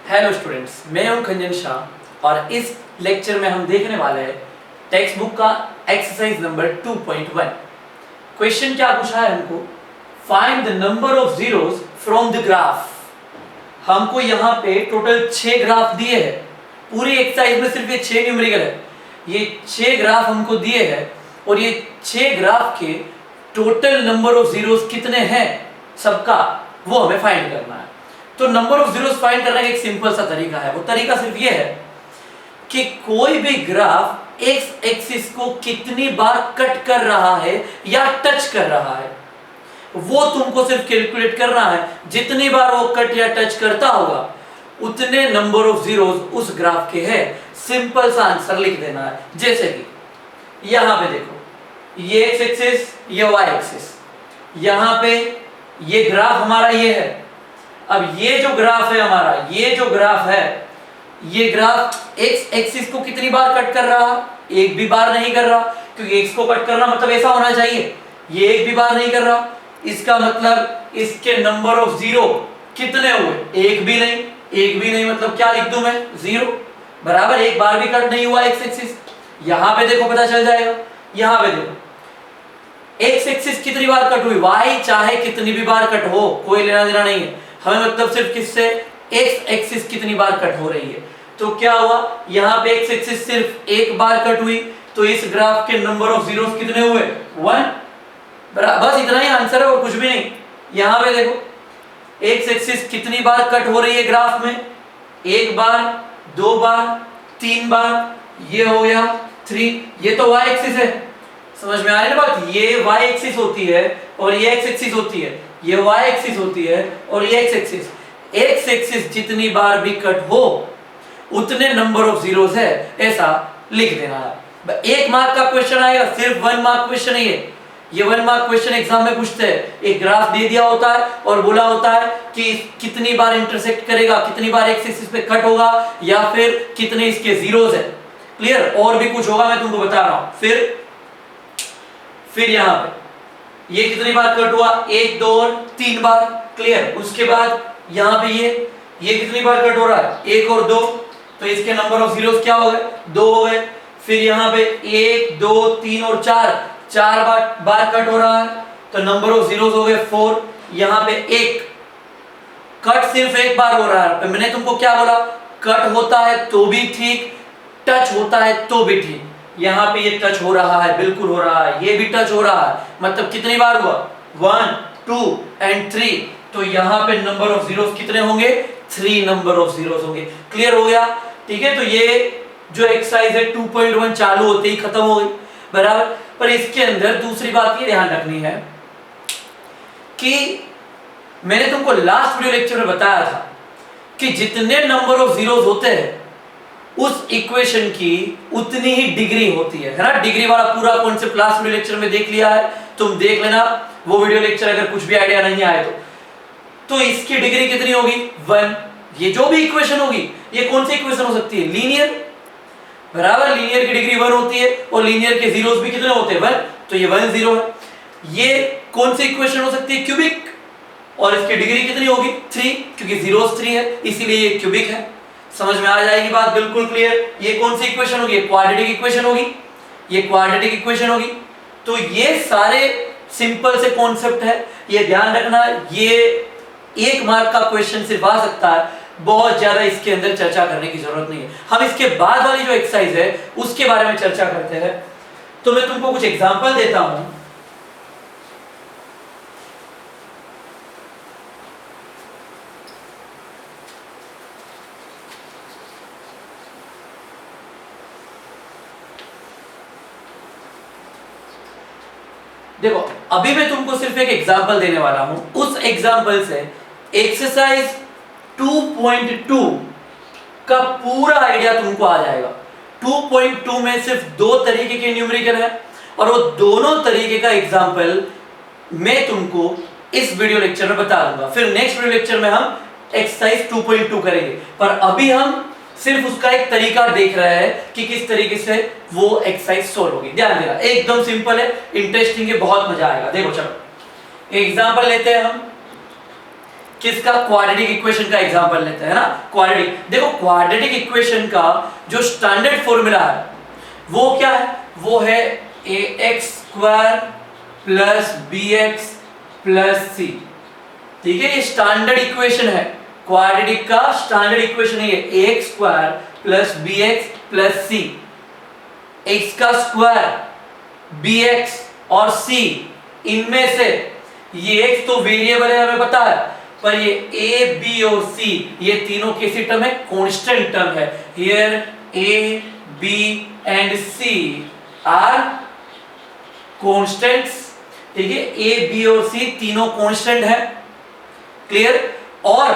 Hello students, मैं हूं खंजन शाह और इस लेक्चर में हम देखने वाले हैं टेक्स्ट बुक का एक्सरसाइज नंबर 2.1। क्वेश्चन क्या पूछा है हमको, find the number of zeros from the graph. हमको यहाँ पे टोटल 6 ग्राफ दिए हैं, पूरी एक्सरसाइज में सिर्फ ये 6 न्यूमेरिकल है। ये 6 ग्राफ हमको दिए हैं और ये 6 ग्राफ के टोटल नंबर ऑफ जीरोस कितने हैं सबका, वो हमें फाइंड करना है। तो नंबर ऑफ जीरोस फाइंड करने का एक सिंपल सा तरीका है, वो तरीका सिर्फ ये है कि कोई भी ग्राफ एक्स एक्सिस को कितनी बार कट कर रहा है या टच कर रहा है, वो तुमको सिर्फ कैलकुलेट करना है। जितनी बार वो कट या टच करता होगा उतने नंबर ऑफ जीरोस उस ग्राफ के हैं। सिंपल सा आंसर लिख देना है। जैसे कि यहां पे देखो, ये एक्स एक्सिस, ये वाई एक्सिस, यहां पे ये ग्राफ हमारा ये है। अब ये जो ग्राफ है हमारा, ये जो ग्राफ है, ये ग्राफ एक्स एक्सिस को कितनी बार कट कर रहा, एक भी बार नहीं कर रहा, क्योंकि एक्स को कट करना मतलब ऐसा होना चाहिए, ये एक भी बार नहीं कर रहा। इसका मतलब इसके नंबर ऑफ जीरो कितने हुए, एक भी नहीं। एक भी नहीं मतलब क्या लिख दूं मैं, जीरो, बराबर एक बार भी कट नहीं हुआ एक्स एक्सिस। यहां पे देखो पता चल जाएगा, यहां पे देखो एक्स एक्सिस कितनी बार कट हुई, वाई चाहे कितनी भी बार कट हो, कोई लेना देना नहीं है हमें, मतलब सिर्फ किससे, एक्स एक्सिस कितनी बार कट हो रही है। तो क्या हुआ, यहाँ पे एक्स एक्सिस सिर्फ एक बार कट हुई, तो इस ग्राफ के नंबर ऑफ जीरोस कितने हुए, 1। बस इतना ही आंसर है और कुछ भी नहीं। यहाँ पे देखो एक्स एक्सिस कितनी बार कट हो रही है ग्राफ में, एक बार, 2 बार, 3 बार, ये हो गया 3। ये तो वाई एक्सिस है, समझ में आ रही है ना बात, ये वाई एक्सिस होती है और ये एक्स एक्सिस होती है, ये वाई एक्सिस होती है और ये एक्स एक्सिस। एक्स एक्सिस जितनी बार भी कट हो उतने नंबर ऑफ जीरोस है, ऐसा लिख देना है। 1 मार्क का क्वेश्चन आएगा, सिर्फ 1 मार्क क्वेश्चन है ये 1 मार्क क्वेश्चन एग्जाम में पूछते हैं। एक ग्राफ दे दिया होता है और बोला होता है कि कितनी बार इंटरसेक्ट करेगा, कितनी बार एक्स एक्सिस पे कट होगा, या फिर कितने इसके जीरोस है। क्लियर, और भी कुछ होगा मैं तुमको बता रहा हूं। फिर यहां पे ये कितनी बार कट हुआ, 1, 2 और 3 बार। क्लियर, उसके बाद यहाँ पे ये कितनी बार कट हो रहा है, 1 और 2, तो इसके नंबर ऑफ जीरोस क्या हो गए, 2 हो गए। फिर यहाँ पे 1, 2, 3 और 4 बार कट हो रहा है, तो नंबर ऑफ जीरोस हो गए 4। यहाँ पे 1 कट सिर्फ एक बार हो रहा है, मैंने तुमको क्या बोला, कट होता है तो भी ठीक, टच होता है तो भी ठीक। यहाँ पे ये टच हो रहा है, बिल्कुल हो रहा है, ये भी टच हो रहा है, मतलब कितनी बार हुआ, 1, 2 एंड 3। तो यहाँ पे नंबर ऑफ जीरोस कितने होंगे, 3 नंबर ऑफ जीरोस होंगे। क्लियर हो गया, ठीक है। तो ये जो एक्सरसाइज है 2.1 चालू होते ही खत्म हो गई, बराबर। पर इसके अंदर दूसरी बात ये ध्यान रखनी है कि मैंने तुमको लास्ट वीडियो लेक्चर में बताया था कि जितने नंबर ऑफ जीरोस होते हैं उस इक्वेशन की उतनी ही डिग्री होती है ना। डिग्री वाला पूरा कॉन्सेप्ट लास्ट वीडियो लेक्चर में देख लिया है, तुम देख लेना वो वीडियो लेक्चर अगर कुछ भी आइडिया नहीं आए तो इसकी डिग्री कितनी होगी, 1। ये जो भी इक्वेशन होगी, ये कौन सी इक्वेशन हो सकती है, लीनियर, बराबर। लीनियर की डिग्री 1 होती है और लीनियर के जीरोस भी कितने होते हैं, 1, तो ये 1 0 है। ये कौन सी इक्वेशन हो सकती है, क्यूबिक, और इसकी डिग्री कितनी होगी, 3, क्योंकि जीरोस 3 है इसीलिए ये क्यूबिक है। समझ में आ जाएगी बात, बिल्कुल क्लियर। ये कौन सी इक्वेशन होगी, क्वाड्रेटिक इक्वेशन होगी, ये क्वाड्रेटिक इक्वेशन होगी। तो ये सारे सिंपल से कॉन्सेप्ट है, ये ध्यान रखना। ये 1 मार्क का क्वेश्चन सिर्फ आ सकता है, बहुत ज्यादा इसके अंदर चर्चा करने की जरूरत नहीं है। हम इसके बाद वाली जो एक्सरसाइज है उसके बारे में चर्चा करते हैं। तो मैं तुमको कुछ एग्जांपल देता हूं। देखो अभी मैं तुमको सिर्फ एक एग्जांपल देने वाला हूं, उस एग्जांपल से एक्सरसाइज 2.2 का पूरा आइडिया तुमको आ जाएगा। 2.2 में सिर्फ 2 तरीके के न्यूमेरिकल है और वो दोनों तरीके का एग्जांपल मैं तुमको इस वीडियो लेक्चर में बता दूंगा। फिर नेक्स्ट वीडियो लेक्चर में हम एक्सरसाइज 2.2 करेंगे, पर अभी हम सिर्फ उसका एक तरीका देख रहे हैं कि किस तरीके से वो एक्सरसाइज सॉल्व होगी। ध्यान देना, एकदम सिंपल है, इंटरेस्टिंग है, बहुत मजा आएगा। देखो चलो एग्जांपल लेते हैं हम। किसका? क्वाड्रेटिक इक्वेशन का एग्जांपल लेते हैं ना। क्वाड्रेटिक, देखो क्वाड्रेटिक इक्वेशन का जो स्टैंडर्ड फॉर्मूला है वो क्या है? वो है ax² plus bx plus c। ठीक है, ये स्टैंडर्ड इक्वेशन है, क्वाड्रेटिक का स्टैंडर्ड इक्वेशन है ax² plus bx plus c। x का स्क्वायर, bx और c, इनमें से ये x तो वेरिएबल है हमें पता है, पर ये a b और c ये तीनों कैसी टर्म है? कांस्टेंट टर्म है। Here a b and c are constants. ठीक है, a b और c तीनों कांस्टेंट है। क्लियर? और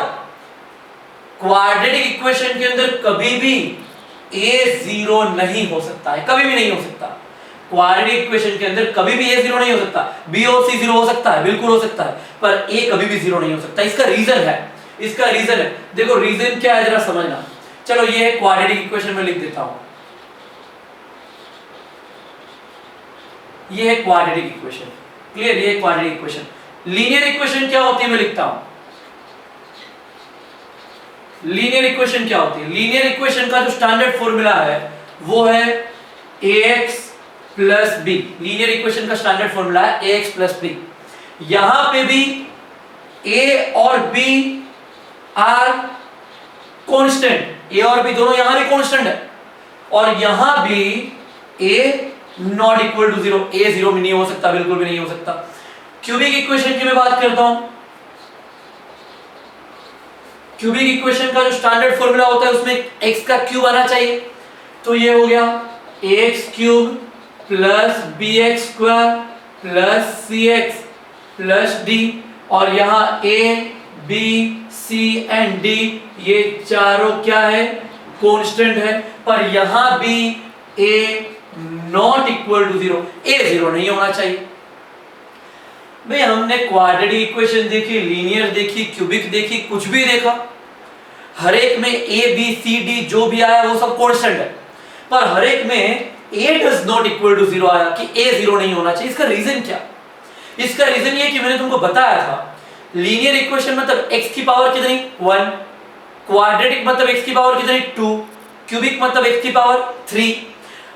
क्वाड्रेटिक इक्वेशन के अंदर कभी भी a 0 नहीं हो सकता है, कभी भी नहीं हो सकता। क्वाड्रेटिक इक्वेशन के अंदर कभी भी a 0 नहीं हो सकता। b और c 0 हो सकता है, बिल्कुल हो सकता है, पर a कभी भी 0 नहीं हो सकता। इसका रीजन है, इसका रीजन है, देखो रीजन क्या है जरा समझना। चलो ये है क्वाड्रेटिक इक्वेशन में लिख देता हूं, ये है क्वाड्रेटिक इक्वेशन। क्लियर? ये है क्वाड्रेटिक इक्वेशन। लीनियर इक्वेशन क्या होती है मैं लिखता हूं। लीनियर इक्वेशन क्या होती है? लीनियर इक्वेशन का जो स्टैंडर्ड फॉर्मूला है वो है ax plus b। Linear equation का स्टैंडर्ड फॉर्मूला है ax प्लस b। यहां पे भी a और b आर कांस्टेंट, a और b दोनों यहां भी कांस्टेंट है, और यहां भी a not equal to 0, a 0 में नहीं हो सकता, बिल्कुल भी नहीं हो सकता। क्यूबिक इक्वेशन की मैं बात करता हूं। क्यूबिक इक्वेशन का जो स्टैंडर्ड फॉर्मूला होता है उसमें x का क्यूब आना चाहिए, तो ये हो गया ax³ plus bx² plus cx plus d, और यहां a b c and d ये चारों क्या है? कांस्टेंट है, पर यहां भी a not equal to 0, a 0 नहीं होना चाहिए। भाई हमने क्वाड्रेटिक इक्वेशन देखी, लीनियर देखी, क्यूबिक देखी, कुछ भी देखा, हर एक में a b c d जो भी आया वो सब कांस्टेंट है, पर हर एक में a does not equal to 0 आया कि a 0 नहीं होना चाहिए। इसका रीजन क्या? इसका रीजन ये कि मैंने तुमको बताया था, लीनियर इक्वेशन मतलब x की पावर कितनी? 1, क्वाड्रेटिक मतलब x की पावर कितनी? 2, क्यूबिक मतलब x की पावर 3।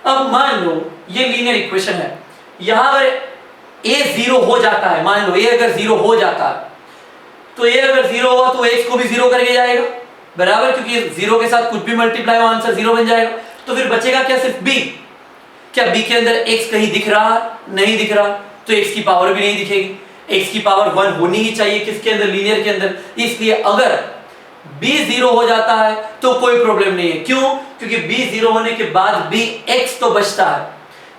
अब मान लो ये लीनियर इक्वेशन है, यहां अगर a 0 हो जाता है, मान लो a अगर 0 हो जाता है, तो a अगर 0 हुआ तो x को भी 0 करके जाएगा, बराबर, क्योंकि 0 के साथ कुछ भी मल्टीप्लाई हो आंसर 0 बन जाएगा। तो फिर बचेगा क्या? सिर्फ b। क्या b के अंदर x कहीं दिख रहा? नहीं दिख रहा, तो x की पावर भी नहीं दिखेगी। x की पावर 1 होनी ही चाहिए किसके अंदर? लीनियर के अंदर। इसलिए अगर b 0 हो जाता है तो कोई प्रॉब्लम नहीं है। क्यों? क्योंकि b 0 होने के बाद भी x तो बचता है,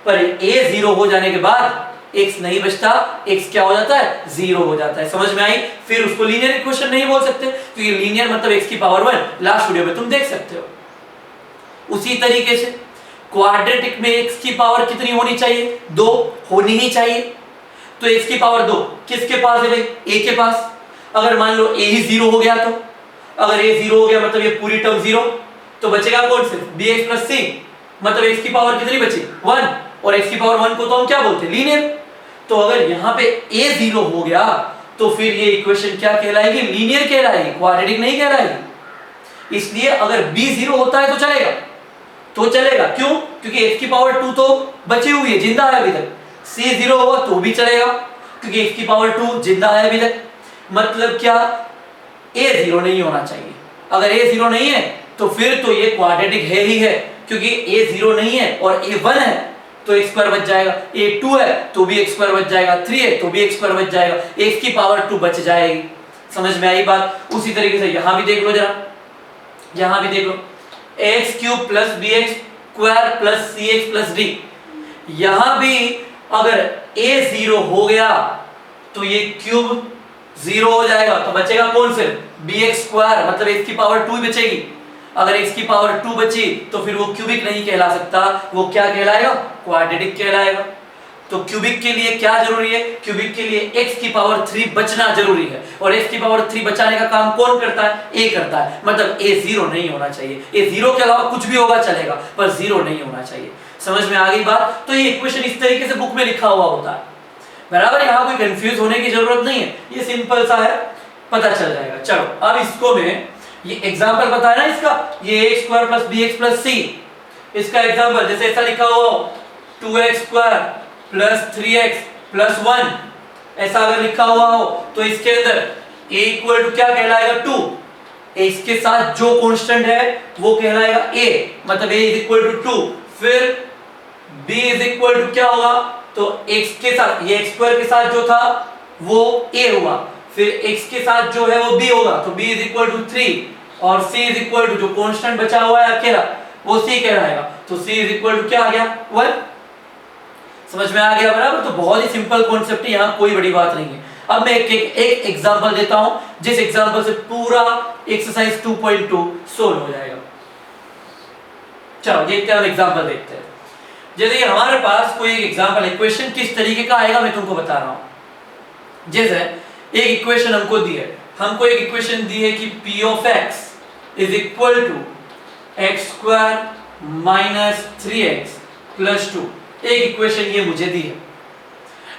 पर a 0 हो जाने के बाद x नहीं बचता, x क्या हो जाता है? 0 हो जाता है। समझ में आई? फिर उसको लीनियर इक्वेशन नहीं बोल सकते, क्योंकि लीनियर मतलब x की पावर 1। लास्ट वीडियो में तुम देख सकते हो। उसी तरीके से क्वाड्रेटिक में x की पावर कितनी होनी चाहिए? 2 होनी ही चाहिए। तो x की पावर 2 किसके पास है भाई? a के पास। अगर मान लो a ही 0 हो गया, तो अगर a 0 हो गया मतलब ये पूरी टर्म 0, तो बचेगा कौन? सिर्फ bx प्लस c, मतलब x की पावर कितनी बची? 1, और x की पावर 1 को तो हम क्या बोलते हैं? लीनियर। तो अगर यहाँ पे a 0 हो गया तो फिर ये इक्वेशन क्या कहलाएगी? लीनियर कहलाएगी, क्वाड्रेटिक नहीं कहलाएगी। इसलिए अगर b 0 होता है तो चलेगा, तो चलेगा। क्यों? क्योंकि x की पावर 2 तो बची हुई है, जिंदा है अभी तक। c 0 हुआ तो भी चलेगा, क्योंकि x की पावर 2 जिंदा है अभी तक। मतलब क्या? a 0 नहीं होना चाहिए। अगर a 0 नहीं है तो फिर तो ये क्वाड्रेटिक है ही है, क्योंकि a 0 नहीं है और a 1 है तो x² बच जाएगा, a 2 है तो भी x² बच जाएगा, 3 है तो भी x² बच जाएगा, x की पावर 2 बच जाएगी। समझ में आई बात? उसी तरीके से यहां भी देख लो जरा, यहां भी देख लो, ax³ plus bx² plus cx plus d। यहां भी अगर a 0 हो गया तो ये क्यूब 0 हो जाएगा, तो बचेगा कौन? सिर्फ bx² मतलब x की पावर 2 ही बचेगी। अगर x की पावर 2 बची तो फिर वो क्यूबिक नहीं कहला सकता, वो क्या कहलाएगा? क्वाड्रेटिक कहलाएगा। तो क्यूबिक के लिए क्या जरूरी है? क्यूबिक के लिए x की पावर 3 बचना जरूरी है, और x की पावर 3 बचाने का काम कौन करता है? a करता है। मतलब a 0 नहीं होना चाहिए। a 0 के अलावा कुछ भी होगा चलेगा, पर 0 नहीं होना चाहिए। समझ में आ गई बात? तो ये इक्वेशन इस तरीके से बुक में लिखा हुआ होता है, बराबर। यहाँ कोई कंफ्यूज होने की जरूरत नहीं है, ये सिंपल सा है। पता चल जाएगा। चलो अब इसको मैं ये एग्जांपल बताया ना इसका, ये a square plus bx plus c, इसका एग्जांपल जैसे ऐसा लिखा हो 2x square plus 3x plus 1, ऐसा अगर लिखा हुआ हो तो इसके अंदर a इक्वल टू क्या कहलाएगा 2, इसके साथ जो कांस्टेंट है वो कहलाएगा a, मतलब a इज इक्वल टू 2, फिर b इज इक्वल टू क्या होगा, तो x के साथ ये x स्क्वायर के साथ जो था वो a हुआ, फिर x के साथ जो है वो b होगा, तो b इज इक्वल टू 3 और c इज इक्वल टू जो कांस्टेंट बचा हुआ है अकेला वो c कहलाएगा, तो c इज इक्वल टू क्या आ गया 1। समझ में आ गया बराबर। तो बहुत ही सिंपल कॉन्सेप्ट है, यहाँ कोई बड़ी बात नहीं है। अब मैं एक एग्जांपल देता हूं, जिस एग्जांपल से पूरा एक्सरसाइज 2.2 सोल्व हो जाएगा। चलो देखते हैं, एग्जांपल देखते हैं। जैसे हमारे पास कोई एक एग्जांपल है, क्वेश्चन किस तरीके का आएगा मैं तुमको बता रहा हूं। जैसे एक इक्वेशन हमको दी है, हमको एक इक्वेशन दी है कि p of x is equal to x square minus 3x plus 2, एक इक्वेशन ये मुझे दी है।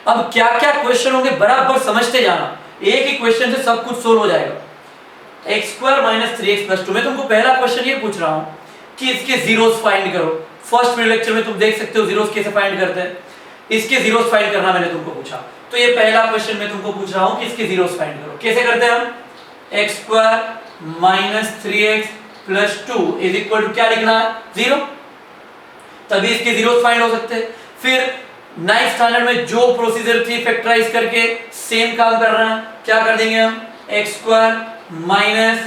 अब क्या क्या क्वेश्चन होंगे बराबर समझते जाना, एक ही क्वेश्चन से सब कुछ सोल्व हो जाएगा। x square minus 3x plus 2 में तुमको पहला क्वेश्चन ये पूछ रहा हूं कि इसके जीरोस फाइंड करो। फर्स्ट वीडियो लेक्चर में तुम देख सकते हो जीरोस कैसे फाइंड करते हैं, इसके जीरोस फाइंड करना मैंने तुमको पूछा, तो ये पहला क्वेश्चन मैं तुमको पूछ रहा हूं कि इसके जीरोस फाइंड करो। कैसे करते हैं हम, x square minus 3x plus 2 is equal to क्या लिखना है 0, तभी इसके जीरोस फाइंड हो सकते हैं। फिर 9th स्टैंडर्ड में जो प्रोसीजर थी फैक्टराइज करके सेम काम कर रहा है, क्या कर देंगे हम, x square minus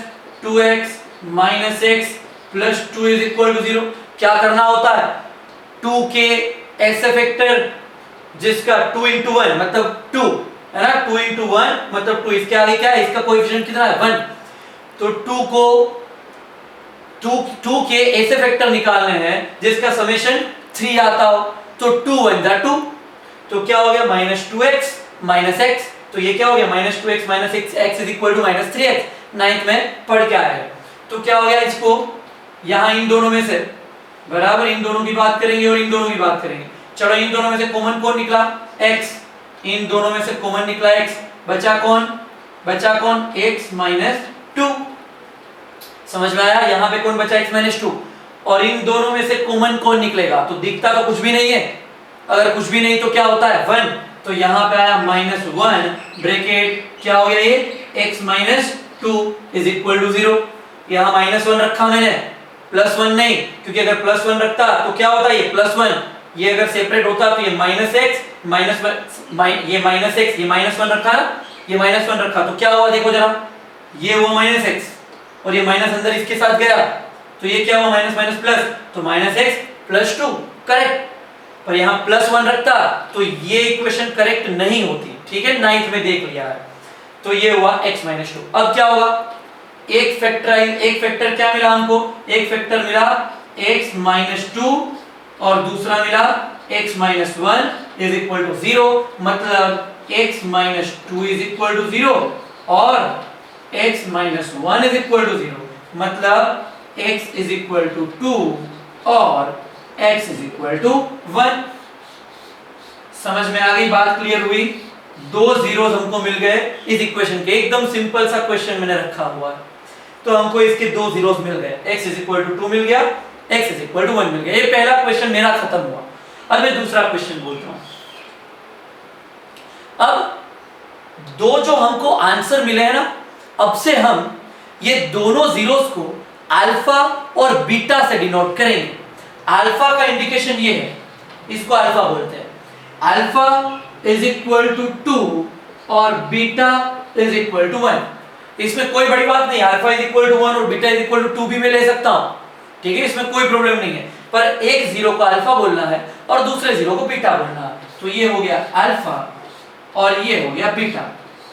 2x minus x plus 2 is equal to 0। क्या करना होता है, 2 के ऐसे फैक्टर जिसका 2 into 1 मतलब 2 है ना, 2 into 1 मतलब 2, इसके आगे क्या है, इसका कोएफिशिएंट कितना है 1, तो 2 को 2 के ऐसे फैक्टर निकालने हैं जिसका समेशन 3 आता हो, तो 2 1 2, तो क्या हो गया माइनस 2x माइनस x, तो ये क्या हो गया minus 2x minus x is equal to minus 3x, 9th में पढ़ के आया है। तो क्या हो गया, इसको यहां इन दोनों में से बराबर इन दोनों की बात करेंगे और इन दोनों की बात करेंगे। चलो इन दोनों में से कॉमन कौन निकला x, इन दोनों में से कॉमन निकला x, बचा कौन x माइनस 2। समझ में आया, यहाँ पे कौन बचा x माइनस 2, और इन दोनों में से कॉमन कौन निकलेगा, तो दिखता तो कुछ भी नहीं है, अगर कुछ भी नहीं तो क्या होता है 1, तो यहाँ पे आया माइनस 1 ब्रैकेट क्या हो गया ये x minus 2 is equal to 0। यहाँ माइनस 1 रखा मैंने, प्लस 1 नहीं, क्योंकि अगर प्लस 1 रखता तो क्या होता ये प्लस 1, ये अगर सेपरेट होता तो ये माइनस x माइनस ये माइनस x, ये माइनस 1 रखा ना, ये माइनस 1 रखा, तो क्या हुआ देखो जरा, ये हुआ माइनस x और ये माइनस अंदर इसके साथ गया, तो ये क्या हुआ माइनस माइनस प्लस, तो माइनस x प्लस 2 करेक्ट। पर यहाँ प्लस 1 रखता तो ये इक्वेशन करेक्ट नहीं होती, ठीक है, 9th में देख लिया है, तो ये हुआ x माइनस 2। अब क्या होगा, एक फैक्टर क्या मिला हमको, एक फैक्टर मिला x माइनस 2 और दूसरा मिला x minus 1 is equal to 0, मतलब x minus 2 is equal to 0 और x minus 1 is equal to 0, मतलब x इज इक्वल टू 2 और x इज इक्वल टू 1। समझ में आ गई बात, क्लियर हुई, दो जीरोस हमको मिल गए इस इक्वेशन के, एकदम सिंपल सा क्वेश्चन मैंने रखा हुआ है, तो हमको इसके दो जीरोस मिल गए, x इज इक्वल टू 2 मिल गया, x इज इक्वल टू 1 मिल गया। ये पहला क्वेश्चन मेरा खत्म हुआ। अब मैं दूसरा क्वेश्चन बोलता हूं। अब दो जो हमको आंसर मिले हैं ना, अब से हम ये दोनों जीरोस को अल्फा और बीटा से डिनोट करेंगे। अल्फा का इंडिकेशन ये है, इसको अल्फा बोलते हैं, अल्फा इज इक्वल टू 2 और बीटा इज इक्वल टू 1। इसमें कोई बड़ी बात नहीं, अल्फा इज इक्वल टू 1 और बीटा इज इक्वल टू 2 भी मैं ले सकता हूं, ठीक है, इसमें कोई प्रॉब्लम नहीं है, पर एक जीरो को अल्फा बोलना है और दूसरे जीरो को बीटा बोलना है, तो ये हो गया अल्फा और ये हो गया बीटा,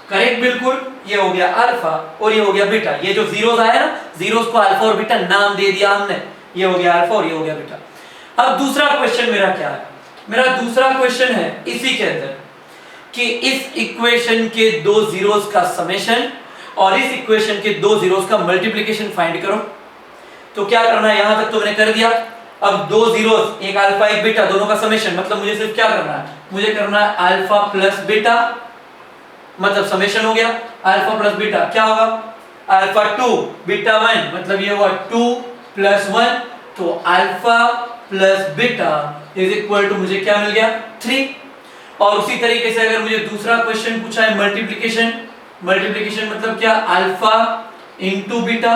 करेक्ट बिल्कुल, ये हो गया अल्फा और ये हो गया बीटा। ये जो जीरोस आया ना, जीरोस को अल्फा और बीटा नाम दे दिया हमने, ये हो गया अल्फा और ये हो गया बीटा। अब दूसरा क्वेश्चन मेरा क्या है, मेरा दूसरा क्वेश्चन है इसी के अंदर कि इस इक्वेशन के दो जीरोस का समेशन और इस इक्वेशन के दो जीरोस का मल्टीप्लिकेशन फाइंड करो। तो क्या करना है, यहां तक तो मैंने कर दिया। अब दो जीरोस, एक अल्फा एक बीटा, दोनों का समेशन, मतलब मुझे सिर्फ क्या करना है, मुझे करना है अल्फा प्लस बीटा मतलब समेशन हो गया, अल्फा प्लस बीटा क्या होगा, अल्फा 2 बीटा 1, मतलब ये हुआ 2 प्लस 1, तो alpha plus beta is equal to मुझे क्या मिल गया 3। और उसी तरीके से अगर मुझे दूसरा क्वेश्चन पूछा है मल्टीप्लिकेशन, मल्टीप्लिकेशन मतलब क्या, अल्फा इंटू बीटा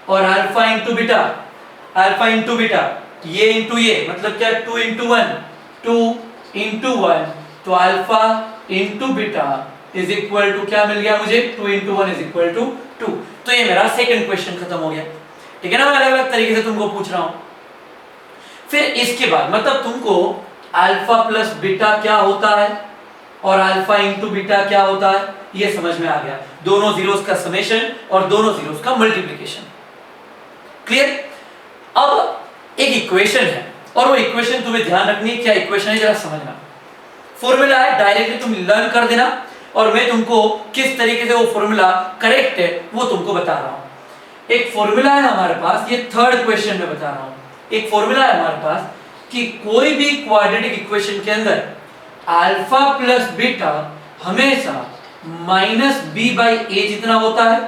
और alpha into beta, alpha into beta, ये इंटू ये मतलब क्या 2 इंटू 1, 2 इंटू 1, तो alpha into beta is equal to क्या मिल गया मुझे 2 इंटू 1 इज इक्वल टू 2। तो ये मेरा सेकंड क्वेश्चन खत्म हो गया, ठीक है ना। मैं अलग अलग तरीके से तुमको पूछ रहा हूं। फिर इसके बाद मतलब तुमको अल्फा प्लस बीटा क्या होता है और अल्फा इंटू बीटा क्या होता है ये समझ में आ गया, दोनों जीरोस का समेशन और दोनों जीरोस का मल्टीप्लिकेशन, क्लियर। अब एक इक्वेशन है और वो इक्वेशन तुम्हें ध्यान रखनी है, क्या इक्वेशन है जरा समझना। फॉर्मूला है, डायरेक्टली तुम लर्न कर देना और मैं तुमको किस तरीके से वो फॉर्मूला करेक्ट है वो तुमको बता रहा हूं। एक फॉर्मूला है हमारे पास, ये थर्ड क्वेश्चन में बता रहा हूं। एक फॉर्मूला है हमारे पास कि कोई भी क्वाड्रेटिक इक्वेशन के अंदर अल्फा प्लस बीटा हमेशा माइनस बी बाई ए जितना होता है,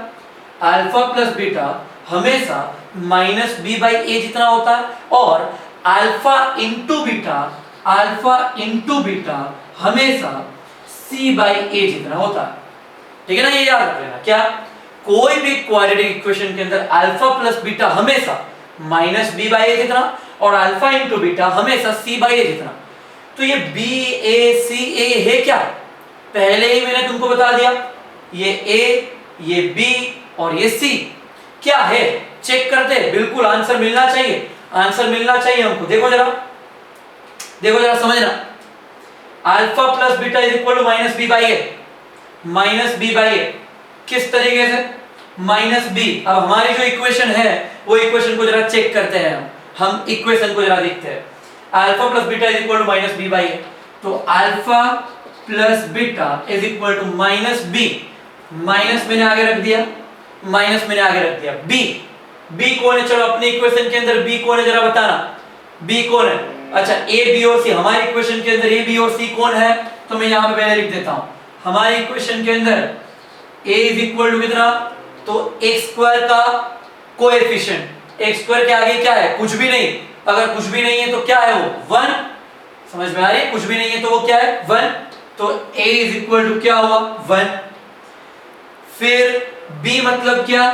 अल्फा प्लस बीटा हमेशा माइनस बी बाई ए जितना होता है, और alpha into beta, alpha into beta हमेशा सी बाई ए जितना होता है, ठीक है ना। ये याद रख लेना, क्या कोई भी क्वाड्रेटिक इक्वेशन के अंदर अल्फा प्लस बीटा हमेशा माइनस बी बाई ए जितना और अल्फा इंटू बीटा हमेशा सी बाई ए जितना। तो ये बी ए सी ए है क्या, पहले ही मैंने तुमको बता दिया, ये ए, ये बी और ये सी क्या है, चेक करते, बिल्कुल आंसर मिलना चाहिए, आंसर मिलना चाहिए हमको। देखो जरा, देखो जरा समझना, alpha plus beta is equal to minus B by A, minus B by A किस तरीके से, माइनस बी। अब हमारी जो इक्वेशन है वो इक्वेशन को जरा चेक करते हैं, हम इक्वेशन को जरा देखते हैं। Alpha plus beta is equal to minus B by A, तो alpha plus beta is equal to minus B, minus मैंने आगे रख दिया, माइनस मैंने आगे रख दिया, बी, बी कौन है, चलो अपनी इक्वेशन के अंदर बी कौन है जरा बताना, बी कौन है। अच्छा ए बी और सी, हमारी इक्वेशन के अंदर ए बी और सी कौन है, तो मैं यहां पे पहले लिख देता हूं, हमारी इक्वेशन के अंदर a इज इक्वल टू कितना, तो x स्क्वायर का कोएफिशिएंट, x स्क्वायर के आगे क्या है, कुछ भी नहीं, अगर कुछ भी नहीं है तो क्या है वो 1, समझ में आ रही है, कुछ भी नहीं है तो वो क्या है 1, तो a इज इक्वल टू क्या हुआ 1। फिर b मतलब क्या,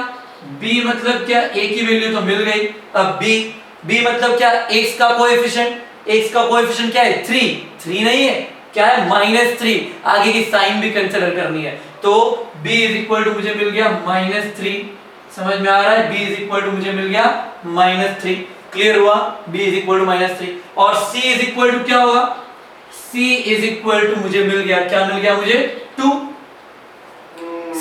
b मतलब क्या, a की वैल्यू तो मिल गई, अब b मतलब क्या, x का कोएफिशिएंट, x का कोएफिशिएंट क्या है 3 नहीं है, क्या है -3, आगे की साइन भी कंसीडर करनी है, तो b इज इक्वल टू मुझे मिल गया -3, समझ में आ रहा है, b इज इक्वल टू मुझे मिल गया -3, क्लियर हुआ, b इज इक्वल टू -3। और c इज इक्वल टू क्या होगा, c इज इक्वल टू मुझे मिल गया, क्या मिल गया मुझे 2,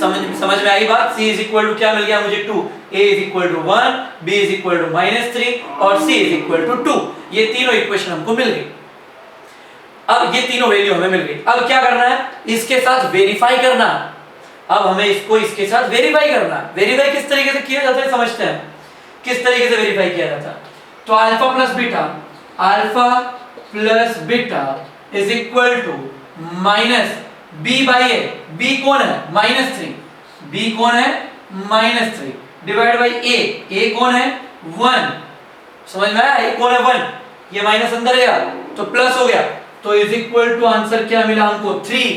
समझ में आई बात, c इज इक्वल टू क्या मिल गया मुझे 2, a is equal to 1, b is equal to -3 और c इज इक्वल टू 2, ये तीनों इक्वेशन हमको मिल गई। अब ये तीनों वैल्यू हमें मिल गई, अब क्या करना है, इसके साथ वेरीफाई करना, अब हमें इसको इसके साथ वेरीफाई करना है। वेरीफाई किस तरीके से किया जाता है समझते हैं, किस तरीके से वेरीफाई किया जाता है, तो alpha plus beta, alpha plus beta is equal to minus B by a, b कौन है -3, बी कौन है -3 डिवाइड बाई ए कौन है 1, समझ में आया, ए कौन है 1, ये माइनस अंदर गया तो प्लस हो गया, तो इज इक्वल टू आंसर क्या मिला हमको 3,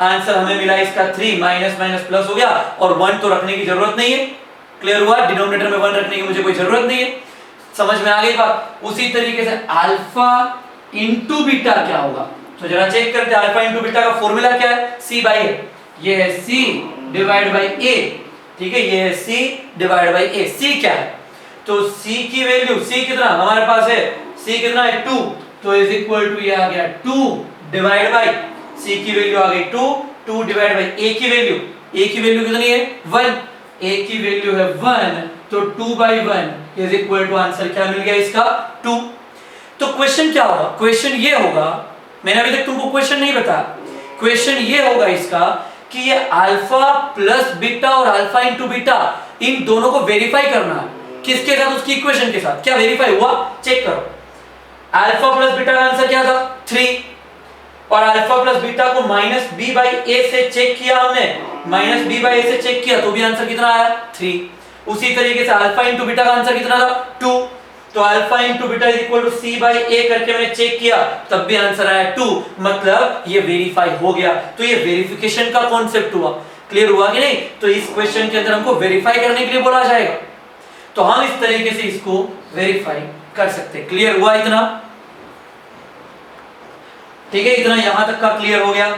आंसर हमें मिला इसका 3, माइनस माइनस प्लस हो गया और 1 तो रखने की जरूरत नहीं है, क्लियर हुआ, डिनोमिनेटर में 1 रखने की मुझे कोई जरूरत नहीं है, समझ में आ गई बात। उसी तरीके से अल्फा इंटू बीटा क्या होगा, तो जरा चेक करते हैं, अल्फा इंटू बीटा का फॉर्मूला क्या है, c बाई ए, ये है c डिवाइड बाई a, ठीक है, ये है c divide by a, c क्या है, तो c की वैल्यू, c कितना हमारे पास है, c कितना है 2, तो इज इक्वल टू ये आ गया 2 डिवाइड बाई c की वैल्यू आ गई 2 डिवाइड बाई a की वैल्यू, a की वैल्यू कितनी है 1, a की वैल्यू है 1, तो 2 by 1 is equal to answer क्या मिल गया इसका 2। तो क्वेश्चन क्या होगा, क्वेश्चन ये होगा, मैंने अभी तक तुमको क्वेश्चन नहीं बताया, क्वेश्चन ये होगा इसका कि ये अल्फा प्लस बीटा और अल्फा इंटू बीटा इन दोनों को वेरीफाई करना है, किसके साथ, उसकी इक्वेशन के साथ, क्या वेरीफाई हुआ चेक करो। अल्फा प्लस बीटा का आंसर क्या था 3, और अल्फा प्लस बीटा को माइनस बी बाई ए से चेक किया हमने, माइनस बी बाई ए से चेक किया तो भी आंसर कितना आया 3। उसी तरीके से अल्फा इंटू बीटा का आंसर कितना था 2, तो alpha into beta is equal to C by A करके मैंने चेक किया तब भी आंसर आया 2, मतलब ये वेरीफाई हो गया। तो ये वेरिफिकेशन का कॉन्सेप्ट हुआ, क्लियर हुआ कि नहीं? तो इस क्वेश्चन के अंदर हमको वेरीफाई करने के लिए बोला जाएगा, तो हम इस तरीके से इसको वेरीफाई कर सकते हैं। क्लियर हुआ इतना? ठीक है, इतना यहां तक का क्लियर हो गया,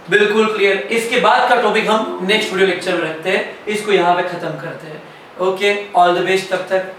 बिल्कुल क्लियर। इसके बाद का टॉपिक हम नेक्स्ट वीडियो लेक्चर में रखते हैं, इसको यहां पे खत्म करते हैं। ओके, ऑल द बेस्ट तब तक।